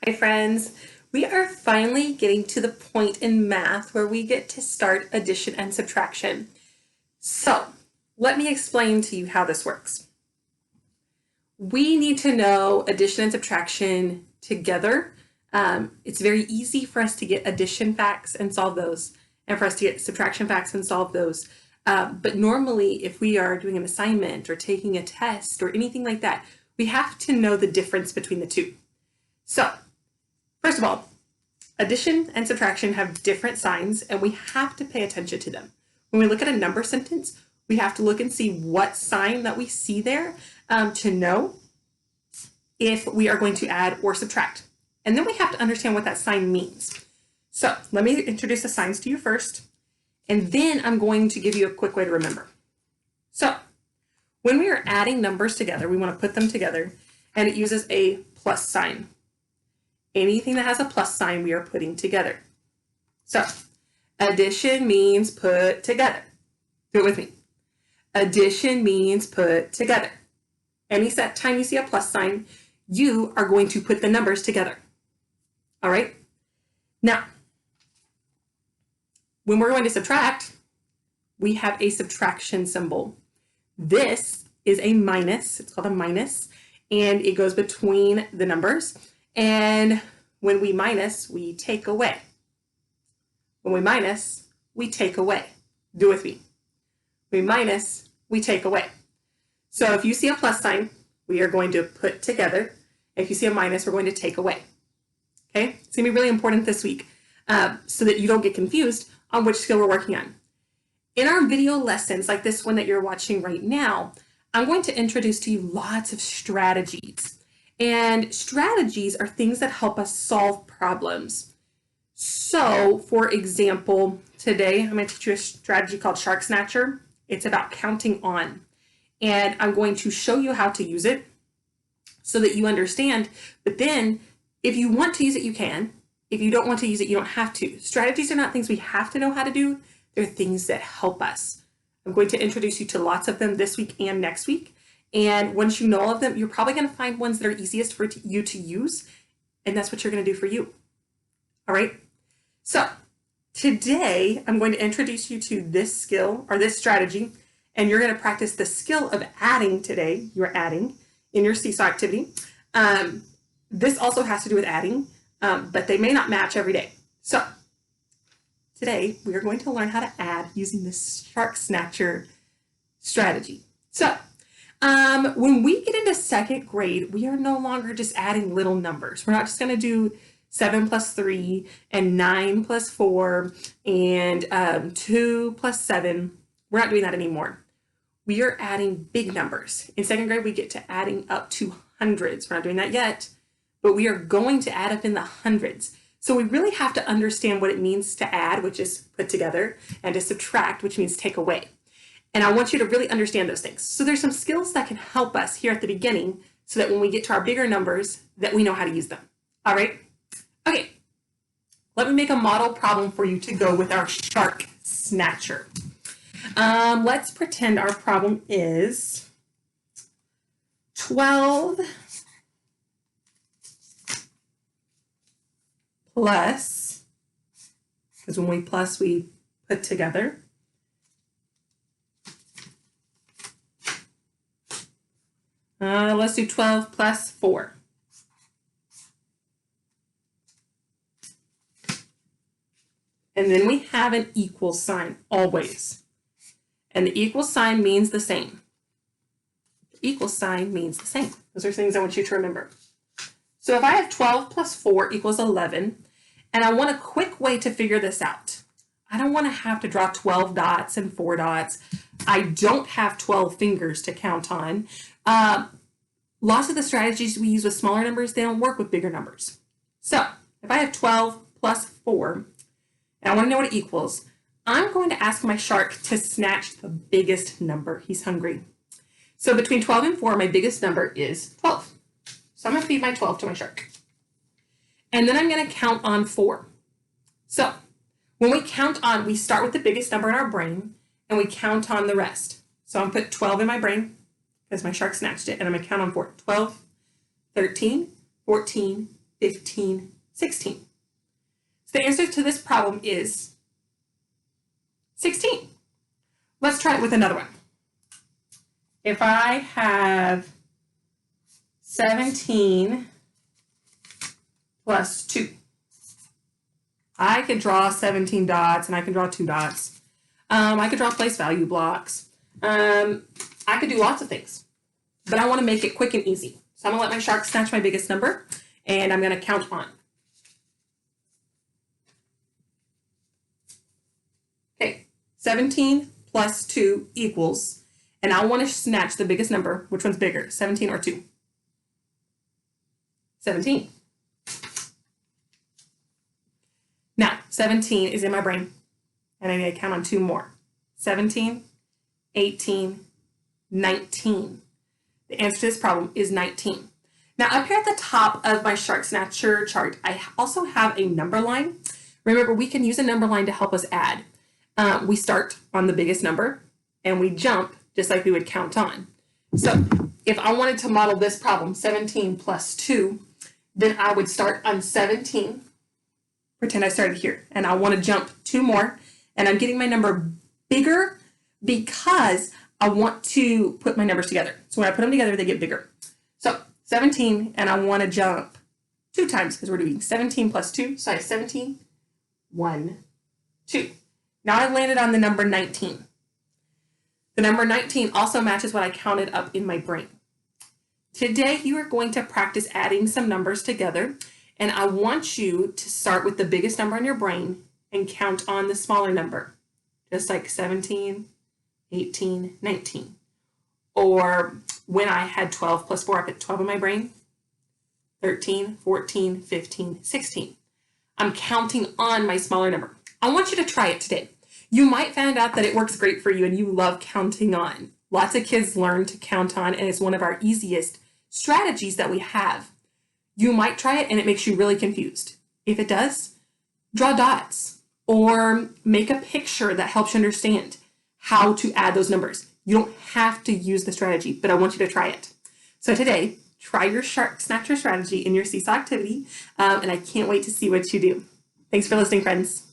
Hi friends, we are finally getting to the point in math where we get to start addition and subtraction. So let me explain to you how this works. We need to know addition and subtraction together. It's very easy for us to get addition facts and solve those, and for us to get subtraction facts and solve those. But normally, if we are doing an assignment or taking a test or anything like that, we have to know the difference between the two. So first of all, addition and subtraction have different signs, and we have to pay attention to them. When we look at a number sentence, we have to look and see what sign that we see there to know if we are going to add or subtract. And then we have to understand what that sign means. So let me introduce the signs to you first, and then I'm going to give you a quick way to remember. So when we are adding numbers together, we want to put them together, and it uses a plus sign. Anything that has a plus sign, we are putting together. So addition means put together. Do it with me. Addition means put together. Any time you see a plus sign, you are going to put the numbers together. All right? Now, when we're going to subtract, we have a subtraction symbol. This is a minus. It's called a minus, and it goes between the numbers. And when we minus, we take away. When we minus, we take away. Do it with me. We minus, we take away. So if you see a plus sign, we are going to put together. If you see a minus, we're going to take away. Okay? It's going to be really important this week so that you don't get confused on which skill we're working on. In our video lessons, like this one that you're watching right now, I'm going to introduce to you lots of strategies. And strategies are things that help us solve problems. So, for example, today I'm going to teach you a strategy called Shark Snatcher. It's about counting on. And I'm going to show you how to use it so that you understand. But then, if you want to use it, you can. If you don't want to use it, you don't have to. Strategies are not things we have to know how to do. They're things that help us. I'm going to introduce you to lots of them this week and next week. And once you know all of them, you're probably going to find ones that are easiest for you to use. And that's what you're going to do for you. All right. So today I'm going to introduce you to this skill or this strategy. And you're going to practice the skill of adding today. You're adding in your seesaw activity. This also has to do with adding, but they may not match every day. So today we are going to learn how to add using this Shark Snatcher strategy. So when we get into second grade, we are no longer just adding little numbers. We're not just going to do 7 plus 3 and 9 plus 4 and 2 plus 7. We're not doing that anymore. We are adding big numbers. In second grade, we get to adding up to hundreds. We're not doing that yet, but we are going to add up in the hundreds. So we really have to understand what it means to add, which is put together, and to subtract, which means take away. And I want you to really understand those things. So there's some skills that can help us here at the beginning so that when we get to our bigger numbers, that we know how to use them. All right? Okay. Let me make a model problem for you to go with our Shark Snatcher. Let's pretend our problem is 12 plus, because when we plus, we put together. Let's do 12 plus 4. And then we have an equal sign, always. And the equal sign means the same. The equal sign means the same. Those are things I want you to remember. So if I have 12 plus 4 equals 11, and I want a quick way to figure this out. I don't want to have to draw 12 dots and 4 dots. I don't have 12 fingers to count on. Lots of the strategies we use with smaller numbers, they don't work with bigger numbers. So if I have 12 plus 4, and I want to know what it equals, I'm going to ask my shark to snatch the biggest number. He's hungry. So between 12 and 4, my biggest number is 12. So I'm going to feed my 12 to my shark. And then I'm going to count on 4. So when we count on, we start with the biggest number in our brain, and we count on the rest. So I'm going to put 12 in my brain, because my shark snatched it, and I'm going to count on 4. 12, 13, 14, 15, 16. So the answer to this problem is 16. Let's try it with another one. If I have 17 plus 2, I could draw 17 dots and I can draw 2 dots. I could draw place value blocks. I could do lots of things, but I want to make it quick and easy. So I'm going to let my shark snatch my biggest number, and I'm going to count on. Okay, 17 plus 2 equals, and I want to snatch the biggest number. Which one's bigger, 17 or 2? 17. Now, 17 is in my brain, and I need to count on 2 more. 17, 18, 19. The answer to this problem is 19. Now, up here at the top of my Shark Snatcher chart, I also have a number line. Remember, we can use a number line to help us add. We start on the biggest number, and we jump just like we would count on. So if I wanted to model this problem, 17 plus 2, then I would start on 17. Pretend I started here, and I want to jump 2 more, and I'm getting my number bigger because I want to put my numbers together. So when I put them together, they get bigger. So 17, and I want to jump 2 times because we're doing 17 plus 2. So I have 17, 1, 2. Now I landed on the number 19. The number 19 also matches what I counted up in my brain. Today, you are going to practice adding some numbers together, and I want you to start with the biggest number in your brain and count on the smaller number, just like 17, 18, 19. Or when I had 12 plus 4, I put 12 in my brain, 13, 14, 15, 16. I'm counting on my smaller number. I want you to try it today. You might find out that it works great for you and you love counting on. Lots of kids learn to count on, and it's one of our easiest strategies that we have. You might try it and it makes you really confused. If it does, draw dots or make a picture that helps you understand how to add those numbers. You don't have to use the strategy, but I want you to try it. So today, try your Shark Snatcher strategy in your Seesaw activity, and I can't wait to see what you do. Thanks for listening, friends.